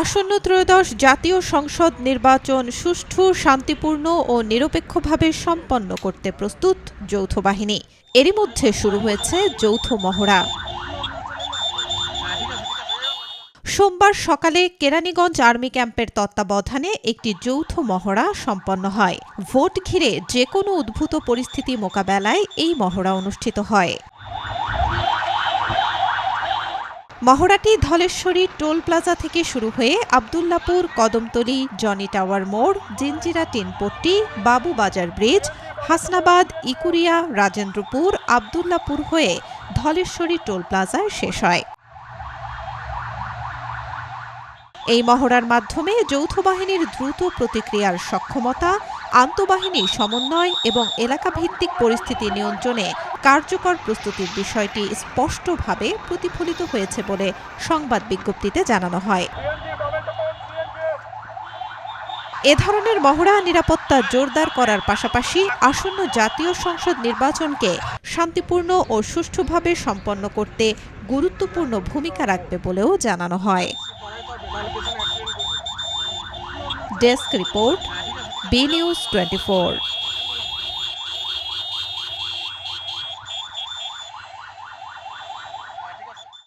আসন্ন ত্রয়োদশ জাতীয় সংসদ নির্বাচন সুষ্ঠু, শান্তিপূর্ণ ও নিরপেক্ষভাবে সম্পন্ন করতে প্রস্তুত যৌথ বাহিনী। এরই মধ্যে শুরু হয়েছে যৌথ মহড়া। সোমবার সকালে কেরানীগঞ্জ আর্মি ক্যাম্পের তত্ত্বাবধানে একটি যৌথ মহড়া সম্পন্ন হয়। ভোট ঘিরে যেকোনো উদ্ভূত পরিস্থিতি মোকাবেলায় এই মহড়া অনুষ্ঠিত হয়। মহড়াটি ধলেশ্বরী টোল প্লাজা থেকে শুরু হয়ে আবদুল্লাপুর, কদমতলী, জনি টাওয়ার মোড়, জিঞ্জিরা টিনপট্টি, বাবুবাজার ব্রিজ, হাসনাবাদ, ইকুরিয়া, রাজেন্দ্রপুর, আবদুল্লাপুর হয়ে ধলেশ্বরী টোল প্লাজায় শেষ হয়। এই মহড়ার মাধ্যমে যৌথ বাহিনীর দ্রুত প্রতিক্রিয়ার সক্ষমতা, আন্তঃবাহিনী সমন্বয় এবং এলাকাভিত্তিক পরিস্থিতি নিয়ন্ত্রণে কার্যকর প্রস্তুতির বিষয়টি স্পষ্টভাবে প্রতিফলিত হয়েছে বলে সংবাদ বিজ্ঞপ্তিতে জানানো হয়। এ ধরনের মহড়া নিরাপত্তা জোরদার করার পাশাপাশি আসন্ন জাতীয় সংসদ নির্বাচনকে শান্তিপূর্ণ ও সুষ্ঠুভাবে সম্পন্ন করতে গুরুত্বপূর্ণ ভূমিকা রাখবে বলেও জানানো হয়। Desk report, B news 24।